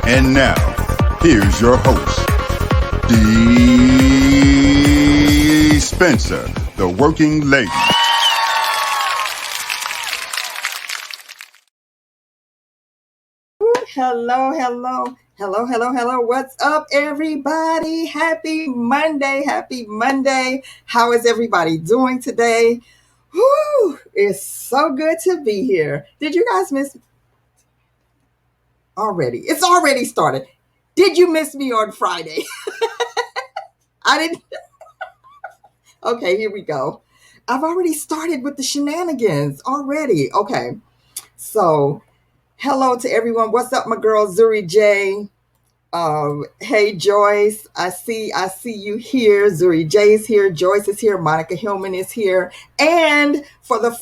And now, here's your host, Dee Spencer, the working lady. Hello, hello, hello, hello, hello. What's up, everybody? Happy Monday. Happy Monday. How is everybody doing today? Whew, it's so good to be here. Did you guys miss already? It's already started. Did you miss me on Friday? I didn't. Okay, here we go. I've already started with the shenanigans already. Okay, so hello to everyone. What's up, my girl Zuri J? Hey Joyce, I see you here. Zuri J is here, Joyce is here, Monica Hillman is here, and for the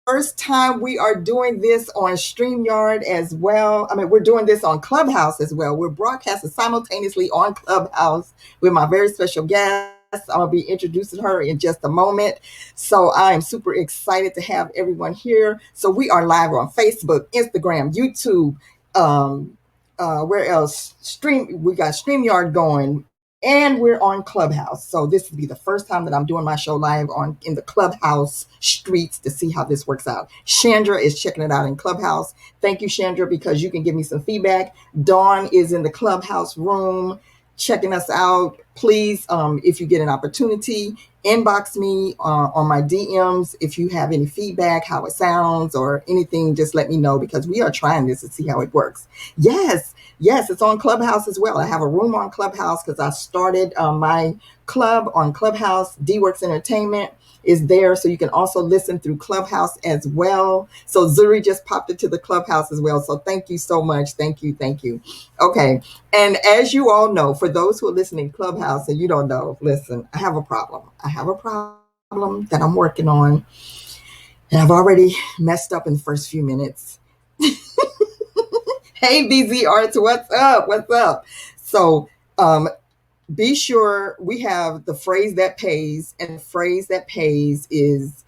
first time, we are doing this on StreamYard as well. I mean, we're doing this on Clubhouse as well. We're broadcasting simultaneously on Clubhouse with my very special guest. I'll be introducing her in just a moment. So I am super excited to have everyone here. So we are live on Facebook, Instagram, YouTube, where else? We got StreamYard going, and we're on Clubhouse. So this will be the first time that I'm doing my show live in the Clubhouse streets to see how this works out. Chandra is checking it out in Clubhouse. Thank you, Chandra, because you can give me some feedback. Dawn is in the Clubhouse room checking us out. Please, if you get an opportunity, inbox me on my DMs. If you have any feedback, how it sounds or anything, just let me know, because we are trying this to see how it works. Yes, it's on Clubhouse as well. I have a room on Clubhouse because I started my club on Clubhouse. DeeWorks Entertainment is there, so you can also listen through Clubhouse as well. So Zuri just popped into the Clubhouse as well. So thank you so much. Thank you. Okay. And as you all know, for those who are listening to Clubhouse and you don't know, listen, I have a problem. That I'm working on, and I've already messed up in the first few minutes. Hey, BZ Arts, what's up? So, be sure we have the phrase that pays, and the phrase that pays is,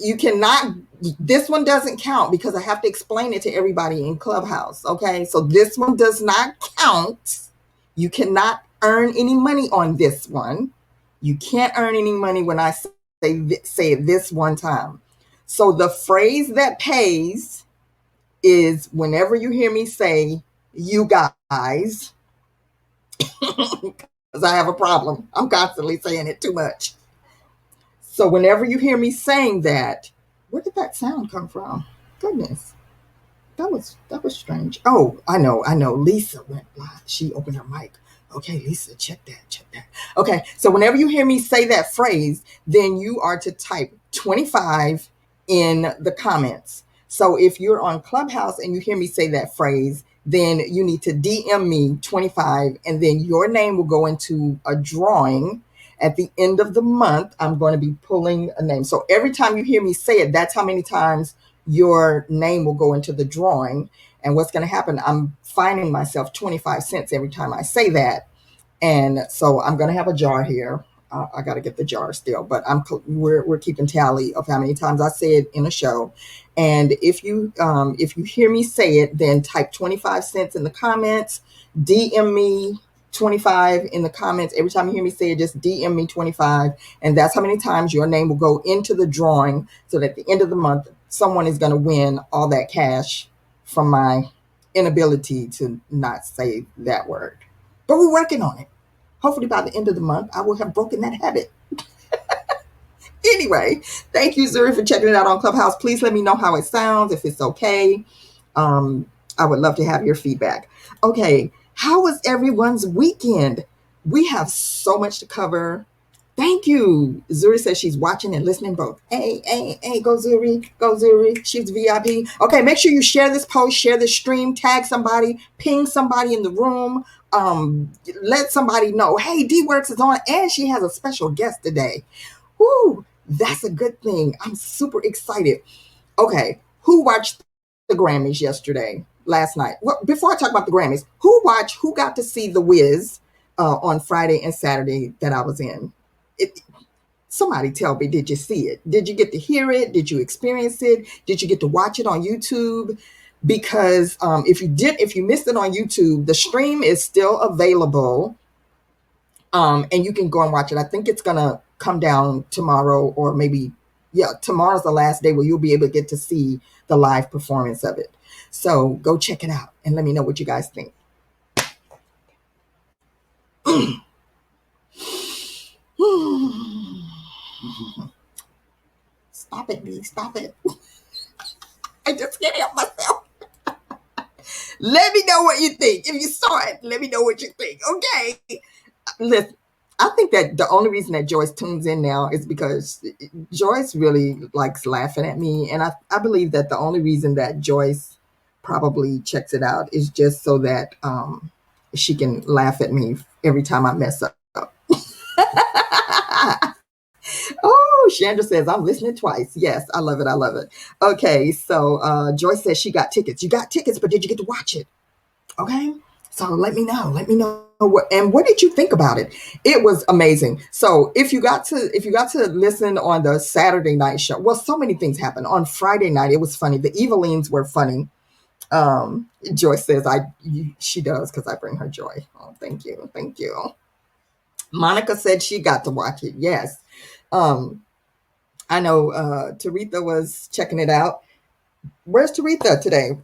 you cannot, this one doesn't count because I have to explain it to everybody in Clubhouse. Okay, so this one does not count. You cannot earn any money on this one. You can't earn any money when I say it this one time. So the phrase that pays is whenever you hear me say, you guys, because I have a problem. I'm constantly saying it too much. So whenever you hear me saying that, where did that sound come from? Goodness, that was strange. Oh, I know. Lisa went live. She opened her mic. Okay, Lisa, check that. Okay, so whenever you hear me say that phrase, then you are to type 25 in the comments. So if you're on Clubhouse and you hear me say that phrase, then you need to DM me 25, and then your name will go into a drawing. At the end of the month, I'm going to be pulling a name. So every time you hear me say it, that's how many times your name will go into the drawing. And what's going to happen, I'm finding myself 25 cents every time I say that. And so I'm going to have a jar here. I got to get the jar still, but we're keeping tally of how many times I say it in a show. And if you hear me say it, then type 25 cents in the comments, DM me 25 in the comments. Every time you hear me say it, just DM me 25. And that's how many times your name will go into the drawing, so that at the end of the month, someone is going to win all that cash from my inability to not say that word. But we're working on it. Hopefully by the end of the month, I will have broken that habit. Anyway, thank you, Zuri, for checking it out on Clubhouse. Please let me know how it sounds, if it's okay. I would love to have your feedback. Okay, how was everyone's weekend? We have so much to cover. Thank you. Zuri says she's watching and listening both. Hey, go Zuri. She's VIP. Okay, make sure you share this post, share this stream, tag somebody, ping somebody in the room. Let somebody know, hey, DeeWorks is on, and she has a special guest today. Woo, that's a good thing. I'm super excited. Okay, who watched the Grammys last night? Well, before I talk about the Grammys, who got to see TheWizCH on Friday and Saturday that I was in? Somebody tell me, did you see it? Did you get to hear it? Did you experience it? Did you get to watch it on YouTube? because if you missed it on YouTube, the stream is still available, and you can go and watch it. I think it's gonna come down tomorrow, or maybe, yeah, tomorrow's the last day where you'll be able to get to see the live performance of it. So go check it out and let me know what you guys think. Stop it, B. Stop it. I just can't help myself. Let me know what you think. If you saw it, let me know what you think. Okay. Listen, I think that the only reason that Joyce tunes in now is because Joyce really likes laughing at me. And I believe that the only reason that Joyce probably checks it out is just so that she can laugh at me every time I mess up. Oh, Chandra says, I'm listening twice. Yes, I love it. I love it. Okay, so Joyce says she got tickets. You got tickets, but did you get to watch it? Okay, so let me know. Let me know what did you think about it? It was amazing. So if you got to listen on the Saturday night show, well, so many things happened. On Friday night, it was funny. The Evelines were funny. Joyce says she does because I bring her joy. Oh, thank you, thank you. Monica said she got to watch it. Yes. I know Taretha was checking it out. Where's Taretha today?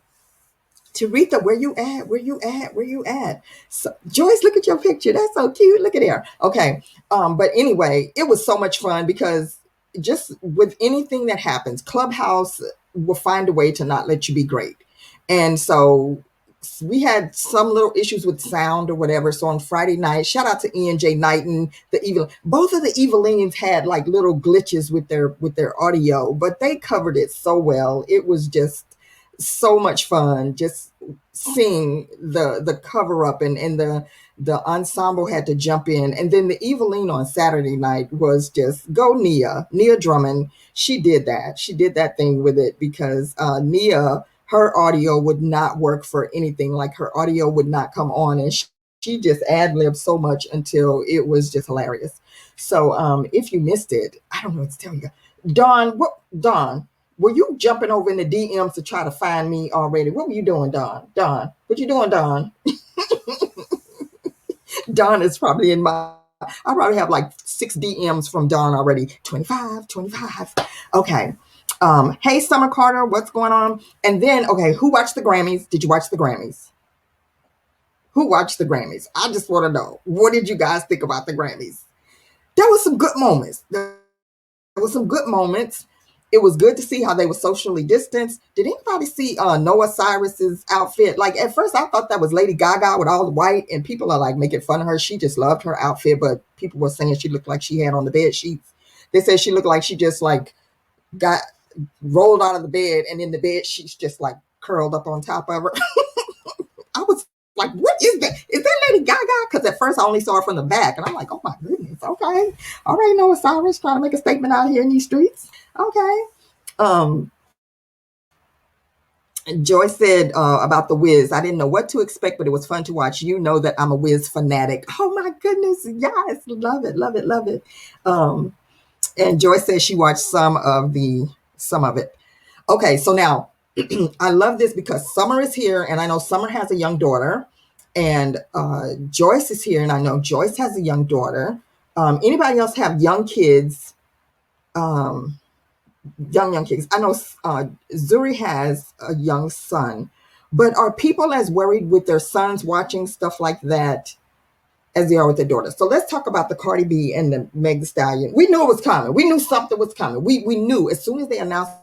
Taretha, where you at? Where you at? Where you at? So, Joyce, look at your picture. That's so cute. Look at there. Okay. But anyway, it was so much fun because just with anything that happens, Clubhouse will find a way to not let you be great. And so we had some little issues with sound or whatever. So on Friday night, shout out to Ian J. Knighton, both of the Evelines had like little glitches with their audio, but they covered it so well. It was just so much fun just seeing the cover up, and the ensemble had to jump in. And then the Eveline on Saturday night was just go Nia Drummond. She did that thing with it because Nia, her audio would not work for anything. Like her audio would not come on, and she just ad-libbed so much until it was just hilarious. So if you missed it, I don't know what to tell you. Dawn, were you jumping over in the DMs to try to find me already? What were you doing, Dawn? What you doing, Dawn? Dawn is probably I probably have like 6 DMs from Dawn already. 25. Okay. Hey, Summer Carter, what's going on? And then, okay, who watched the Grammys? Did you watch the Grammys? Who watched the Grammys? I just want to know, what did you guys think about the Grammys? There was some good moments. It was good to see how they were socially distanced. Did anybody see Noah Cyrus's outfit? Like at first I thought that was Lady Gaga with all the white, and people are like making fun of her. She just loved her outfit, but people were saying she looked like she had on the bed sheets. They said she looked like she just like got rolled out of the bed, and in the bed sheets just like curled up on top of her. I was like, what is that? Is that Lady Gaga? Because at first I only saw her from the back, and I'm like, oh my goodness, okay. All right, Noah Cyrus trying to make a statement out here in these streets. Okay. Joyce said about TheWizCH, I didn't know what to expect, but it was fun to watch. You know that I'm a Wiz fanatic. Oh my goodness. Yes. Love it. And Joyce said she watched some of it. Okay. So now I love this because Summer is here, and I know Summer has a young daughter, and Joyce is here, and I know Joyce has a young daughter. Anybody else have young kids? Young kids. I know Zuri has a young son, but are people as worried with their sons watching stuff like that as they are with their daughters? So let's talk about the Cardi B and the Meg Thee Stallion. We knew it was coming. We knew something was coming. We knew as soon as they announced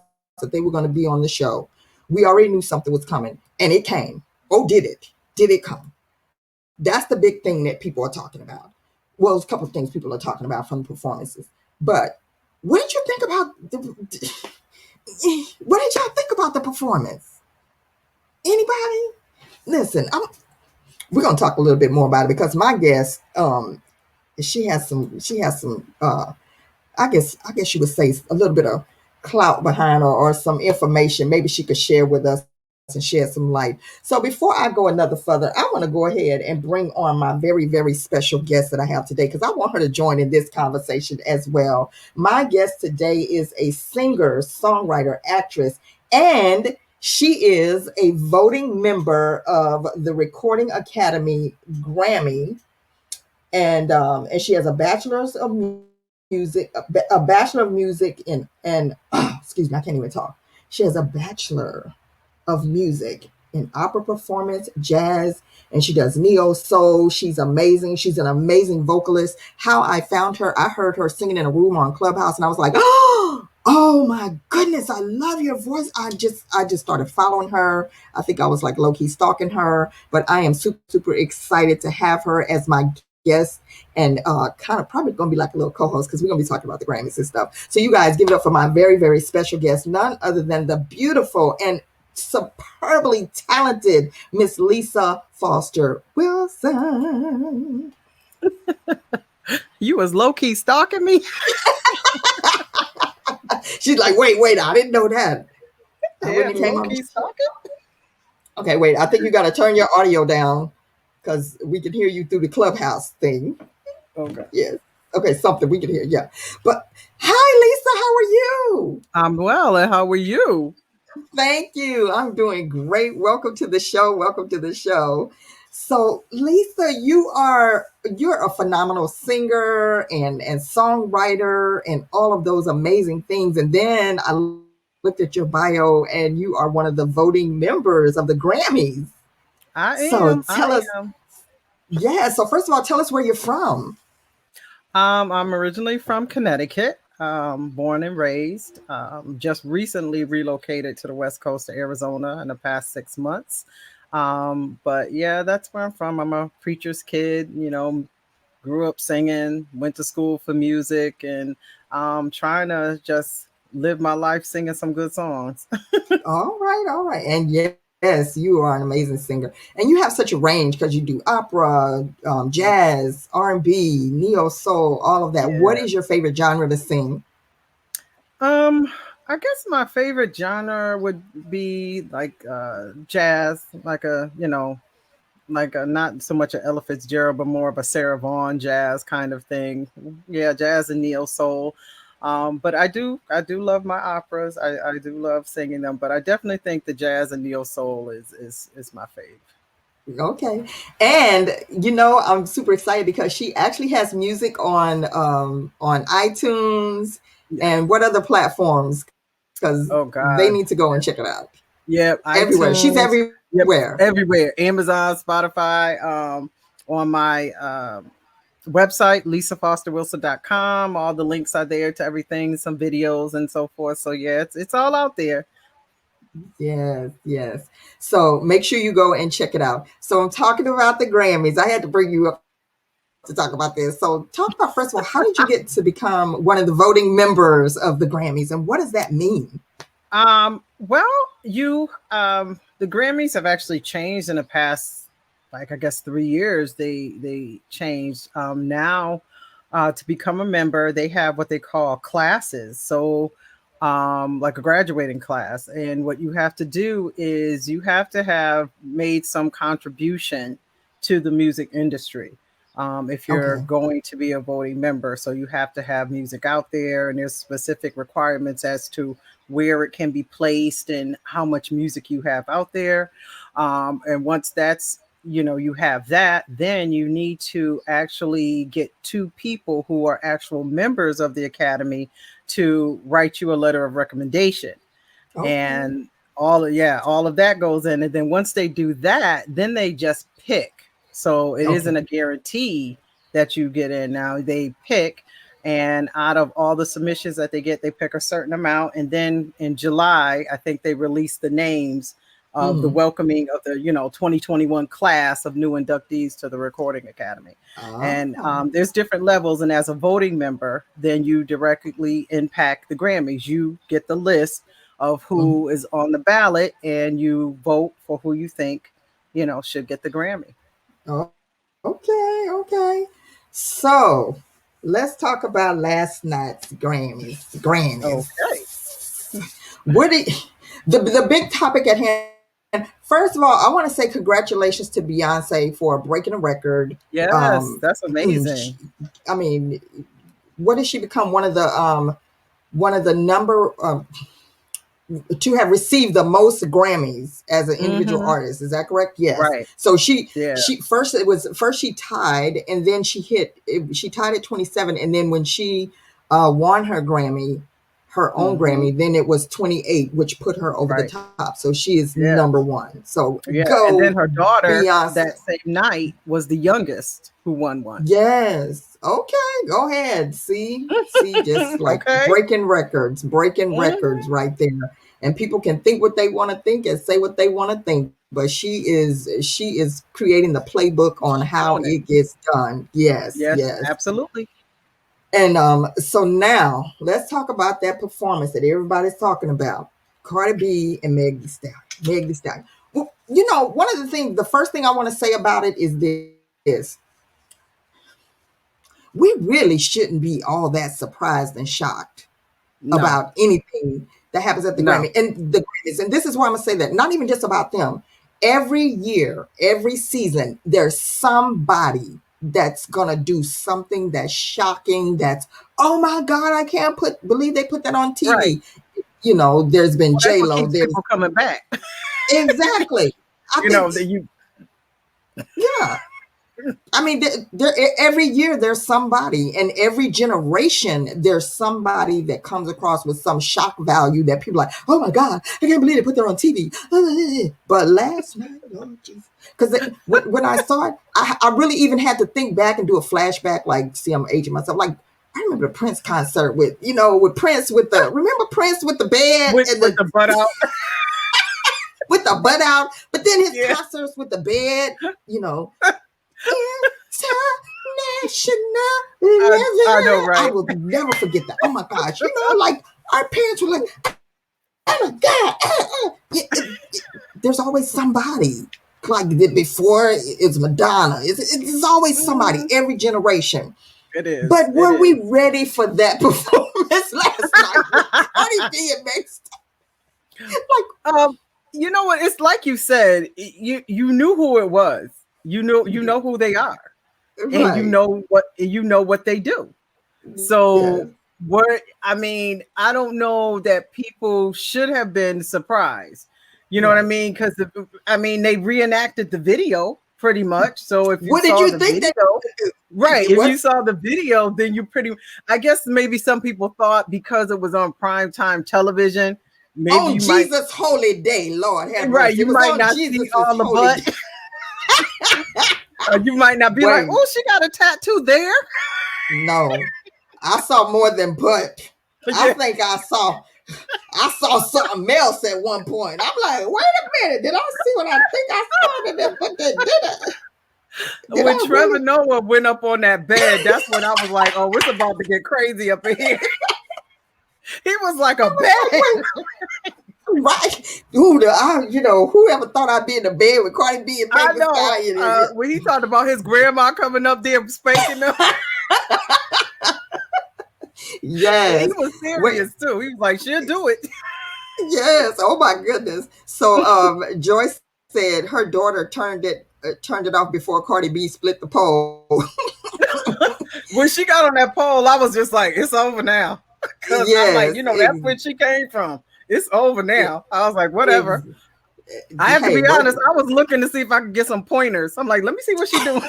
that they were going to be on the show, we already knew something was coming, and it came. Oh, did it? Did it come? That's the big thing that people are talking about. Well, there's a couple of things people are talking about from the performances, but what did you think about what did y'all think about the performance? Anybody? Listen, we're gonna talk a little bit more about it because my guest, she has some I guess you would say a little bit of clout behind her, or some information maybe she could share with us and shed some light. So before I go another further, I want to go ahead and bring on my very, very special guest that I have today, because I want her to join in this conversation as well. My guest today is a singer, songwriter, actress, and She is a voting member of the Recording Academy Grammy, and she has a bachelor's of music, a bachelor of music in and excuse me, I can't even talk. She has a bachelor of music in opera performance, jazz, and she does neo soul. She's amazing. She's an amazing vocalist. How I found her, I heard her singing in a room on Clubhouse, and I was like, oh my goodness, I love your voice. I just started following her. I think I was like low key stalking her, but I am super super excited to have her as my guest and kind of probably going to be like a little co-host because we're going to be talking about the Grammys and stuff. So you guys give it up for my very very special guest, none other than the beautiful and superbly talented Miss Lisa Foster Wilson. You was low-key stalking me? She's like, wait, I didn't know that. Yeah, low-key stalking? Okay, wait, I think you got to turn your audio down because we can hear you through the Clubhouse thing. Okay. Yes. Okay, something we can hear, yeah. But hi, Lisa, how are you? I'm well, and how are you? Thank you. I'm doing great. Welcome to the show. Welcome to the show. So, Lisa, you're a phenomenal singer and songwriter and all of those amazing things. And then I looked at your bio, and you are one of the voting members of the Grammys. I am. Yeah. So, first of all, tell us where you're from. I'm originally from Connecticut, born and raised. Just recently relocated to the West Coast of Arizona in the past 6 months. But yeah, that's where I'm from. I'm a preacher's kid, grew up singing, went to school for music, and trying to just live my life singing some good songs. All right. And yes, you are an amazing singer. And you have such a range because you do opera, jazz, R&B, neo soul, all of that. Yeah. What is your favorite genre to sing? I guess my favorite genre would be like jazz, like a not so much an Ella Fitzgerald, but more of a Sarah Vaughan jazz kind of thing. Yeah, jazz and neo soul. But I do love my operas. I do love singing them, but I definitely think the jazz and neo soul is my fave. Okay. And I'm super excited because she actually has music on iTunes and what other platforms? Because they need to go and check it out. Yep, everywhere. iTunes, She's everywhere. Yep, everywhere. Amazon, Spotify, on my website, lisafosterwilson.com. All the links are there to everything, some videos and so forth. So yeah, it's all out there. Yes. So make sure you go and check it out. So I'm talking about the Grammys. I had to bring you up to talk about this. So talk about, first of all, how did you get to become one of the voting members of the Grammys, and what does that mean? Well, the Grammys have actually changed in the past, like, I guess 3 years. They changed. Now, to become a member, they have what they call classes. So, like a graduating class. And what you have to do is you have to have made some contribution to the music industry. If you're going to be a voting member. So you have to have music out there, and there's specific requirements as to where it can be placed and how much music you have out there. And once that's, you have that, then you need to actually get 2 people who are actual members of the Academy to write you a letter of recommendation. And all of that goes in. And then once they do that, then they just pick. So it isn't a guarantee that you get in. Now they pick, and out of all the submissions that they get, they pick a certain amount. And then in July, I think they release the names of the welcoming of the 2021 class of new inductees to the Recording Academy. And there's different levels. And as a voting member, then you directly impact the Grammys. You get the list of who is on the ballot, and you vote for who you think should get the Grammy. Oh, okay. So let's talk about last night's Grammys. Okay. What the big topic at hand? First of all, I want to say congratulations to Beyonce for breaking a record. Yes, that's amazing. I mean, what did she become? One of the number to have received the most Grammys as an individual Mm-hmm. artist. Is that correct? Yes. Right. So Yeah. she tied, and then she tied at 27, and then when she won her Grammy, her own Grammy, then it was 28, which put her over the top. So she is number one. So go. And then her daughter Beyonce. that same night was the youngest who won one. Yes. Okay. Go ahead. See, just like breaking records right there. And people can think what they want to think and say what they want to think. But she is creating the playbook on how it gets done. Yes. Absolutely. And so now let's talk about that performance that everybody's talking about. Cardi B and Meg Thee Stallion. Well, one of the first thing I want to say about it is this. We really shouldn't be all that surprised and shocked about anything that happens at the Grammy and the Grammys. And this is why I'm going to say that. Not even just about them. Every year, every season, there's somebody that's going to do something that's shocking, that's, oh my God, I can't believe they put that on TV. Right. There's been J-Lo. There's people coming back. Exactly. Yeah. I mean, every year there's somebody, and every generation there's somebody that comes across with some shock value that people are like, oh my God, I can't believe they put that on TV. But last night, oh Jesus, because when I saw it, I really even had to think back and do a flashback. Like, see, I'm aging myself. Like, I remember the Prince concert with Prince with the bed with the butt out. With the butt out, but then his concerts with the bed, international. I know, right? I will never forget that. Oh my gosh. Like our parents were like, oh my God. There's always somebody. Like before it's Madonna. It's always somebody, every generation. It is. But were we ready for that performance last night? Cardi B and Meg Like, you know what? It's like you said, you knew who it was. You know who they are, and you know what they do. So I don't know that people should have been surprised. You know what I mean? Because they reenacted the video pretty much. So if you saw the video, if you saw the video, then I guess maybe some people thought because it was on primetime television. Maybe Jesus' holy day, Lord have mercy. Right, you might not see all the butt. Or you might not be like, oh, she got a tattoo there. No, I saw more than butt. I think I saw something else at one point. I'm like, wait a minute, did I see what I think I saw? But they did when Trevor Noah went up on that bed, that's when I was like, oh, it's about to get crazy up in here. He was like a bed. Right. Whoever thought I'd be in the bed with Cardi B and Meg Thee Stallion. When he talked about his grandma coming up there spanking him. Yes. And he was serious too. He was like, she'll do it. Yes. Oh my goodness. So Joyce said her daughter turned it off before Cardi B split the pole. When she got on that pole, I was just like, it's over now. Because I'm like, that's where she came from. It's over now. I was like, whatever. I have to be honest. I was looking to see if I could get some pointers. I'm like, let me see what she's doing.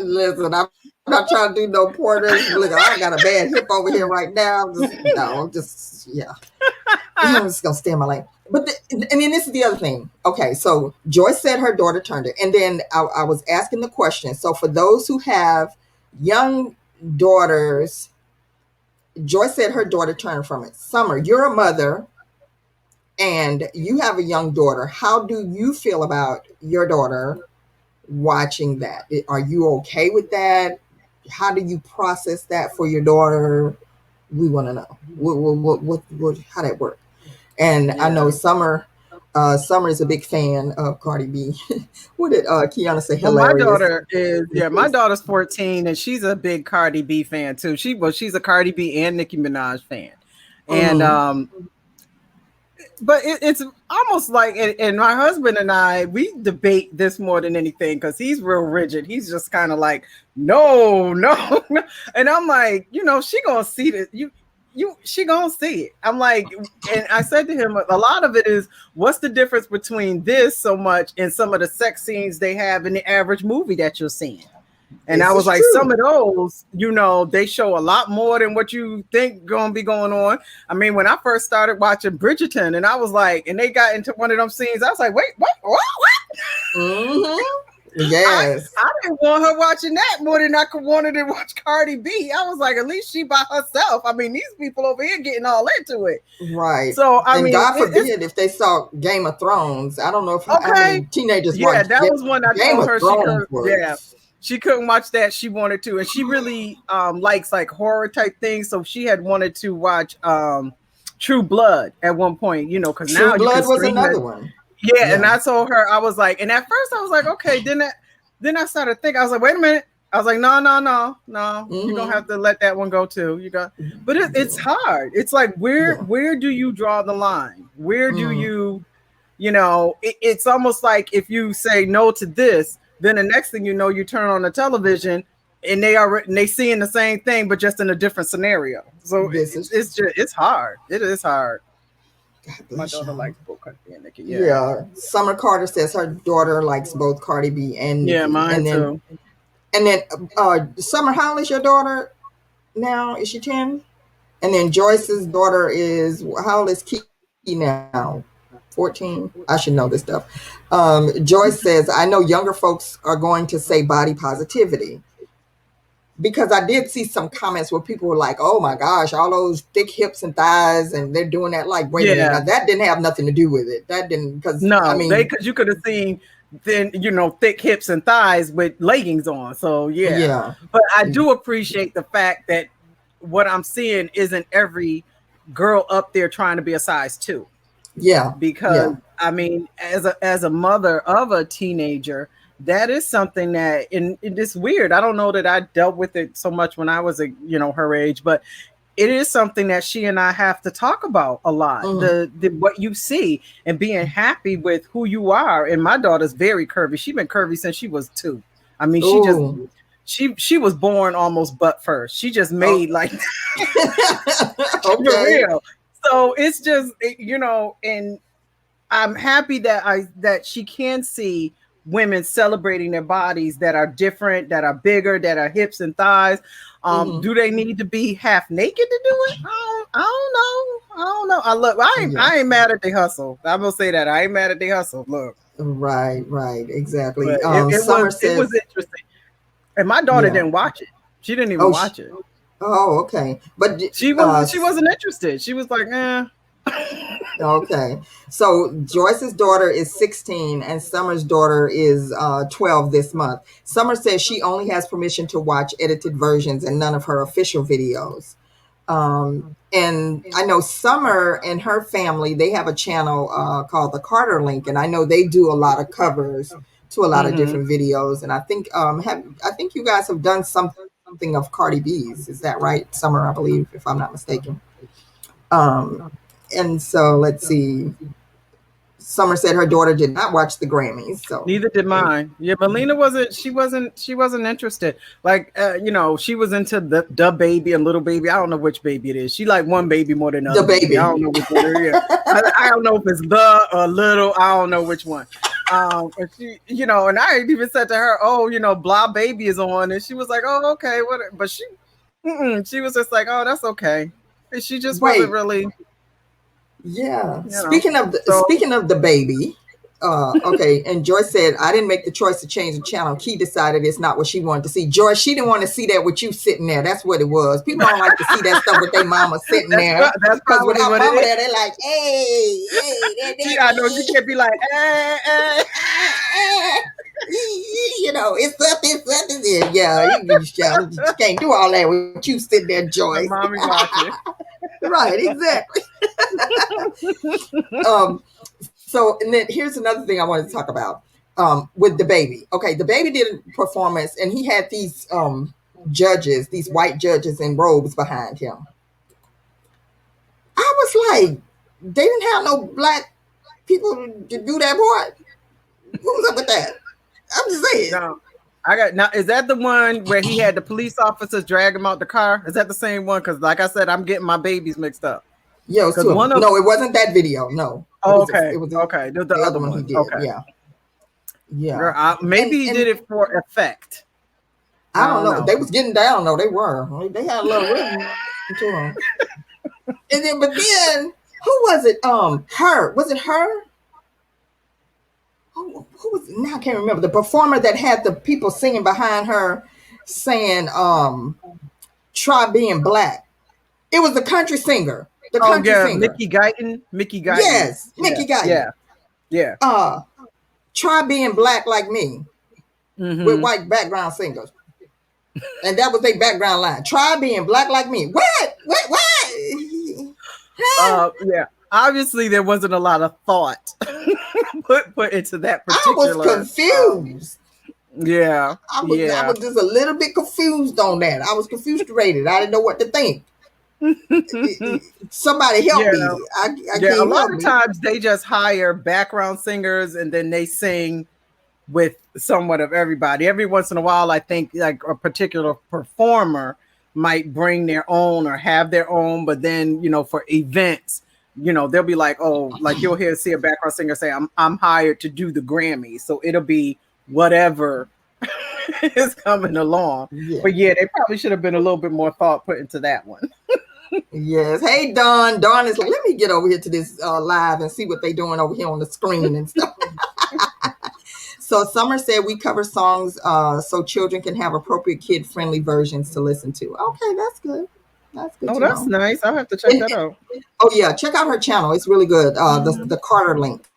Listen, I'm not trying to do no pointers. Look, I got a bad hip over here right now. I'm just gonna stay in my lane. But and then this is the other thing. Okay, so Joyce said her daughter turned it, and then I was asking the question. So for those who have young daughters, Joyce said her daughter turned from it. Summer, you're a mother and you have a young daughter. How do you feel about your daughter watching that? Are you okay with that? How do you process that for your daughter? We want to know what how that works. And I know Summer is a big fan of Cardi B. What did Kiana say? Hilarious. My daughter is, my daughter's 14 and she's a big Cardi B fan too. She's a Cardi B and Nicki Minaj fan. And but it's almost like, and my husband and I, we debate this more than anything because he's real rigid. He's just kind of like, no. And I'm like, she gonna see this. she gonna see it. I'm like, and I said to him, a lot of it is, what's the difference between this so much and some of the sex scenes they have in the average movie that you're seeing? And I was like, true. some of those, they show a lot more than what you think gonna be going on. I mean, when I first started watching Bridgerton, and I was like, and they got into one of them scenes, I was like, wait, what? Mm-hmm. Yes. I didn't want her watching that more than I wanted to watch Cardi B. I was like, at least she by herself. I mean, these people over here getting all into it. Right. So, I mean, God forbid if they saw Game of Thrones. I don't know if okay. Teenagers watch. Yeah, that was one I told her she couldn't watch that. She wanted to. And she really likes like horror type things. So she had wanted to watch True Blood at one point, because now True Blood was another one. Yeah, and I told her, I was like, and at first I was like, okay, then I started thinking, I was like, wait a minute. I was like, no, mm-hmm. You're gonna have to let that one go too. But it's hard. It's like, where do you draw the line? Where do you, it's almost like if you say no to this, then the next thing you know, you turn on the television and they seeing the same thing, but just in a different scenario. So it's hard. It is hard. My daughter likes both Cardi B and Nicki. Yeah. Summer Carter says her daughter likes both Cardi B and Nicki. Yeah, mine too. And then Summer, how old is your daughter now? Is she 10? And then Joyce's daughter is, how old is Kiki now? 14? I should know this stuff. Joyce says, I know younger folks are going to say body positivity. Because I did see some comments where people were like, oh my gosh, all those thick hips and thighs, and they're doing that like, wait a minute, now, that didn't have nothing to do with it. That didn't, because because you could have seen then thick hips and thighs with leggings on. So yeah. But I do appreciate the fact that what I'm seeing isn't every girl up there trying to be a size 2. Yeah. Because I mean, as a mother of a teenager, that is something that, and it's weird. I don't know that I dealt with it so much when I was her age, but it is something that she and I have to talk about a lot. Mm-hmm. The what you see and being happy with who you are. And my daughter's very curvy. She's been curvy since she was 2. I mean, she was born almost butt first. She just made like okay. real. So it's just and I'm happy that she can see women celebrating their bodies that are different, that are bigger, that are hips and thighs. Do they need to be half naked to do it? I don't know. I ain't mad at the hustle. I'm gonna say that I ain't mad at the hustle. Look, right, exactly. It was interesting, and my daughter didn't watch it. She didn't even watch it. Oh, okay. But she wasn't interested. She was like, eh. Okay. So Joyce's daughter is 16 and Summer's daughter is 12 this month. Summer says she only has permission to watch edited versions and none of her official videos. And I know Summer and her family, they have a channel called the Carter Link, and I know they do a lot of covers to a lot of different videos. And I think you guys have done something of Cardi B's. Is that right, Summer? I believe, if I'm not mistaken. And so let's see. Summer said her daughter did not watch the Grammys. So neither did mine. Yeah, Melina wasn't interested. Like she was into the baby and little baby. I don't know which baby it is. She liked one baby more than the other. Baby. I don't know which one it is. I don't know if it's the or little. I don't know which one. And she, and I even said to her, oh, blah baby is on, and she was like, oh, okay, what? But she was just like, oh, that's okay. And she just wasn't really. Yeah. Speaking of the baby, okay. And Joyce said, I didn't make the choice to change the channel. Key decided it's not what she wanted to see. Joyce, she didn't want to see that with you sitting there. That's what it was. People don't like to see that stuff with their mama sitting there. Because without mama there, they're like, hey. I know you can't be like, it's something. Yeah, you can't do all that with you sitting there, Joyce. Mommy watching. Right, exactly. So, and then here's another thing I wanted to talk about with the baby. Okay, the baby did a performance, and he had these judges, these white judges in robes behind him. I was like, they didn't have no black people to do that part. What was up with that? I'm just saying. No. I got now. Is that the one where he had the police officers drag him out the car? Is that the same one? Because, like I said, I'm getting my babies mixed up. Yeah, it was two of them. No, it wasn't that video. No. Okay. It was okay. The other one he did. Okay. Yeah. Yeah. Girl, maybe he did it for effect. I don't know. They was getting down though. They were. They had a little rhythm to them. And then, but then, who was it? Her. Was it her? Who was it? Now I can't remember. The performer that had the people singing behind her saying, try being black. It was the country singer. The country singer. Mickey Guyton. Yes, Mickey Guyton. Yeah. Try being black like me with white background singers. And that was their background line. Try being black like me. What? Yeah. Obviously, there wasn't a lot of thought put into that particular. I was confused. Yeah. I was just a little bit confused on that. I was confused. I didn't know what to think. Somebody help me. A lot of times they just hire background singers and then they sing with somewhat of everybody. Every once in a while, I think like a particular performer might bring their own or have their own, but then, for events, they'll be like, oh, like you'll see a background singer say, I'm hired to do the Grammys. So it'll be whatever is coming along. Yeah. But yeah, they probably should have been a little bit more thought put into that one. Yes. Hey, Dawn. Dawn is like, let me get over here to this live and see what they're doing over here on the screen and stuff. So Summer said we cover songs so children can have appropriate kid-friendly versions to listen to. Okay, that's good. That's good. Oh, that's nice. I'll have to check that out. Oh yeah, check out her channel. It's really good. The Carter link.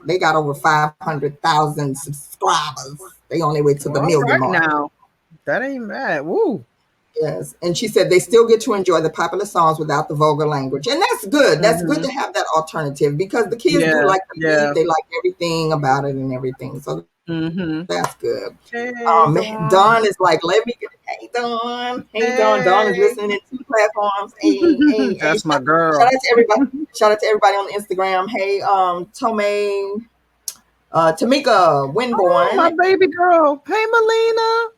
They got over 500,000 subscribers. They on their way to the million mark. Now, that ain't bad. Woo. Yes, and she said they still get to enjoy the popular songs without the vulgar language, and that's good. That's good to have that alternative because the kids do like the beat. They like everything about it and everything. So that's good. Hey, Dawn is like, let me get. Hey, Dawn. Hey, Dawn. Dawn is listening to 2 platforms. Hey, that's my girl. Shout out to everybody. Shout out to everybody on Instagram. Hey, Tomei, Tamika Winborn. Oh, my baby girl. Hey, Melina.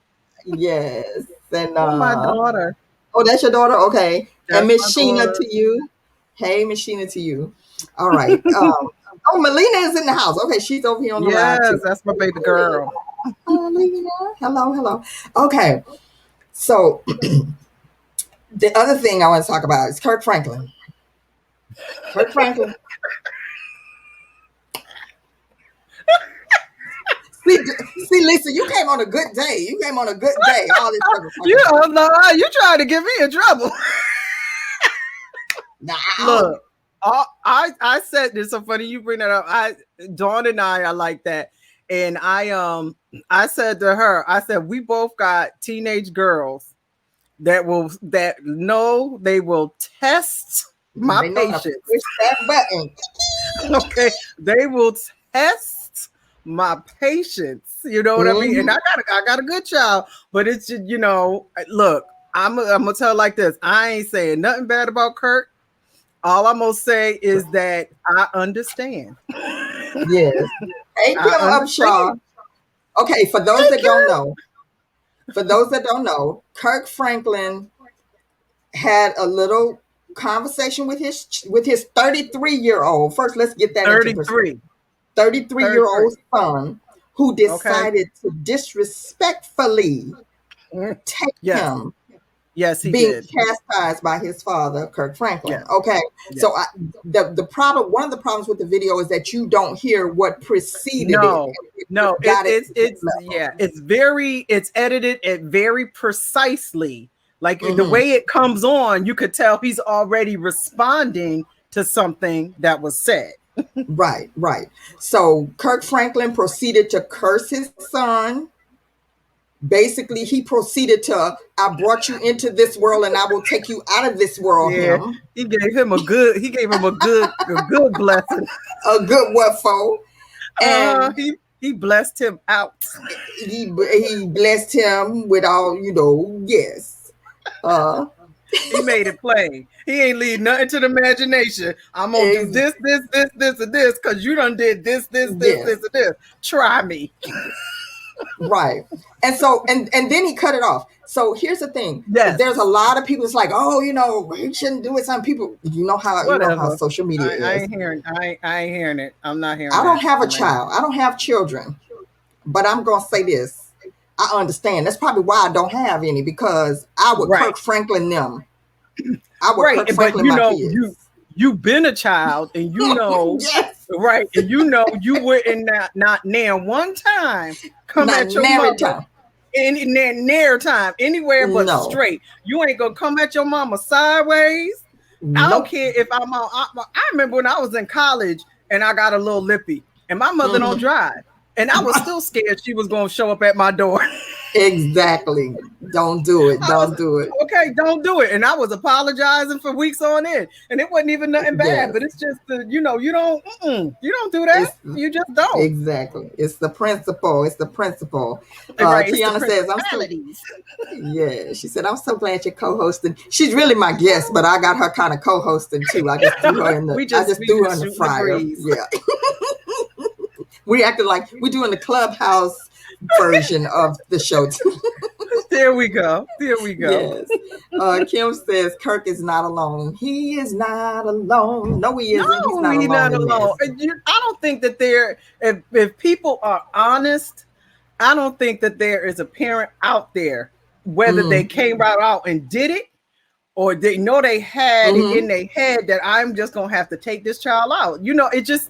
Yes. And my daughter. Oh, that's your daughter? Okay. That's and Miss Sheena to you. Hey, Miss Sheena to you. All right. Melina is in the house. Okay, she's over here on the live too. Yes, that's my baby girl. Melina. Hello. Okay. So the other thing I want to talk about is Kirk Franklin. Kirk Franklin. See, Lisa, you came on a good day. All this you trying to get me in trouble. Nah. Look, I said this. So funny you bring that up. Dawn and I are like that, and I said to her, I said we both got teenage girls that will test my patience. Push that button. Okay, they will test my patience, you know what I mean? And I got a good child, but it's just, look, I'm gonna tell like this. I ain't saying nothing bad about Kirk. All I'm gonna say is that I understand. Yes. Hey, Kim Upshaw. Okay, for those that don't know, Kirk Franklin had a little conversation with his 33-year-old. First, let's get that 33. 33-year-old son who decided to disrespectfully take him. Yes, he being did. chastised by his father, Kirk Franklin. Yes. Okay, yes. So the problem, one of the problems with the video is that you don't hear what preceded it. No, it's edited it very precisely. Like the way it comes on, you could tell he's already responding to something that was said. Right. So Kirk Franklin proceeded to curse his son. Basically, he proceeded to, I brought you into this world and I will take you out of this world. Yeah. He gave him a good blessing. A good what for? And he blessed him out. He blessed him with all, yes. He made it plain. He ain't leave nothing to the imagination. I'm gonna do this, and this, because you done did this, and this. Try me. Right. And so, and then he cut it off. So here's the thing. Yes. There's a lot of people. It's like, oh, he shouldn't do it. Some people, you know how Whatever. social media I is. ain't hearing. I ain't hearing it. I'm not hearing. I don't that. have a child. I don't have children. But I'm gonna say this. I understand. That's probably why I don't have any, because I would Right. Kirk Franklin them. I would Right, Kirk but Franklin my kids. you've been a child, and Yes. right, and you wouldn't not near one time come Not at your nary mother time. any near time anywhere but No. straight. You ain't gonna come at your mama sideways. I don't Nope. care if I remember when I was in college and I got a little lippy, and my mother don't drive, and I was still scared she was gonna show up at my door. Exactly. Don't do it. Don't do it. Okay, don't do it. And I was apologizing for weeks on end, and it wasn't even nothing bad. Yes. But it's just you don't do that. You just don't. Exactly. It's the principle. It's the principle. Right, it's the Kiana says, "I'm so." principalities. Yeah, she said, "I'm so glad you're co-hosting." She's really my guest, but I got her kind of co-hosting too. I just threw her in the. We just threw her in the shoot the fryer. breeze. Yeah. We acted like we're doing the Clubhouse version of the show too. There we go. There we go. Yes. Kim says Kirk is not alone. He is not alone. No, he isn't. No, He's he's not not alone. alone. I don't think that if people are honest, I don't think that there is a parent out there, whether they came right out and did it, or they know they had it in their head that I'm just gonna have to take this child out. It just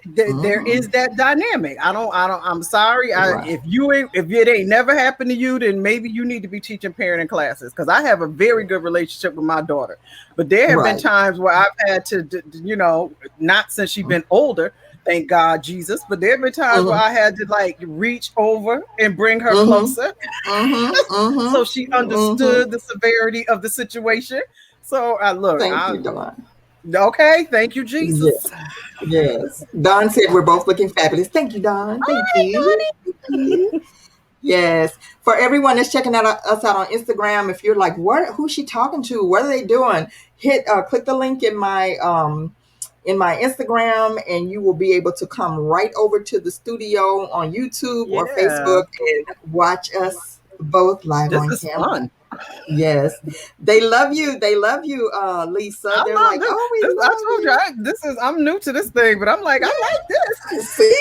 there is that dynamic. I'm sorry. Right. If it ain't never happened to you, then maybe you need to be teaching parenting classes, because I have a very good relationship with my daughter. But there have been times where I've had to, not since she's been older, thank God, Jesus, but there have been times where I had to like reach over and bring her closer, so she understood the severity of the situation. So Thank you, Dawn. Okay, thank you, Jesus. Yes. Don said we're both looking fabulous. Thank you, Don. Thank you. Yes. For everyone that's checking us out on Instagram, if you're like, who's she talking to? What are they doing? Click the link in my Instagram, and you will be able to come right over to the studio on YouTube or Facebook and watch us both live on camera. Fun. Yes, they love you. They love you, Lisa. They're like, I'm new to this thing, but I'm like, I like this. See.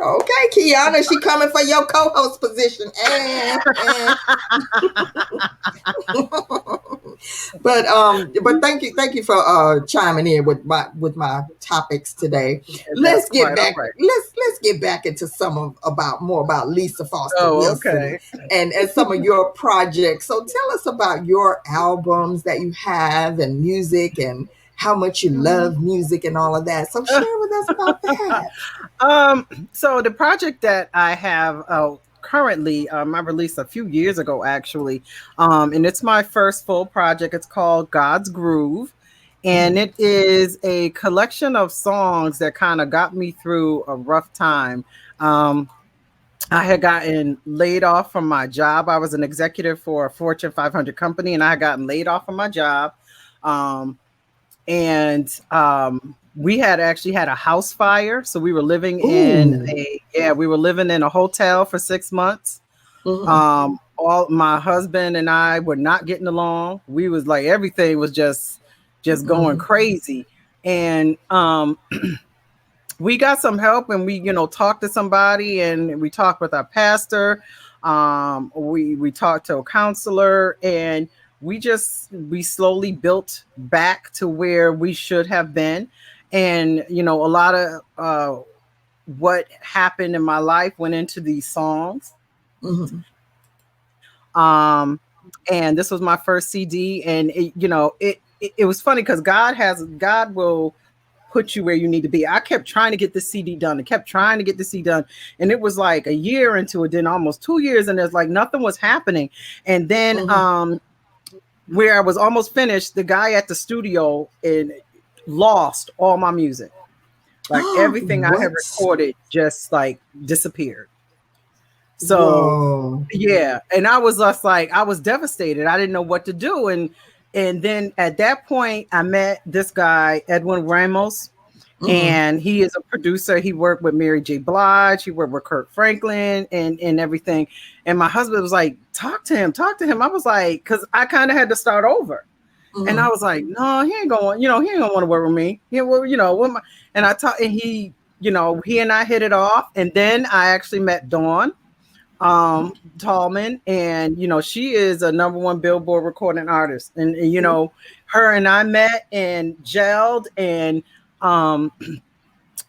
Okay, Kiana, she coming for your co-host position. But thank you for chiming in with my topics today. Let's get back. Right. Let's get back into more about Lisa Foster Wilson and some of your projects. So tell us about your albums that you have and music and how much you love music and all of that. So share with us about that. So the project that I have currently, I released a few years ago, actually, and it's my first full project. It's called God's Groove, and it is a collection of songs that kind of got me through a rough time. I had gotten laid off from my job. I was an executive for a Fortune 500 company, and I had gotten laid off from my job. We had actually had a house fire. So we were living in a hotel for 6 months. All my husband and I were not getting along. We was like, everything was just going crazy. And, we got some help, and we, talked to somebody, and we talked with our pastor. We talked to a counselor, and we slowly built back to where we should have been. And, a lot of what happened in my life went into these songs. And this was my first CD, and it was funny because God will put you where you need to be. I kept trying to get the CD done. And it was like a year into it, then almost 2 years, and there's like nothing was happening. And then where I was almost finished, the guy at the studio lost all my music. Like everything I had recorded just like disappeared. So yeah, and I was just like, I was devastated. I didn't know what to do. And then at that point, I met this guy, Edwin Ramos, And he is a producer. He worked with Mary J. Blige. He worked with Kirk Franklin and everything. And my husband was like, talk to him. I was like, because I kind of had to start over. And I was like, no, he ain't going, he ain't gonna want to work with me. And I talked, and he and I hit it off. And then I actually met Dawn Tallman, and she is a #1 Billboard recording artist. And her and I met and gelled, and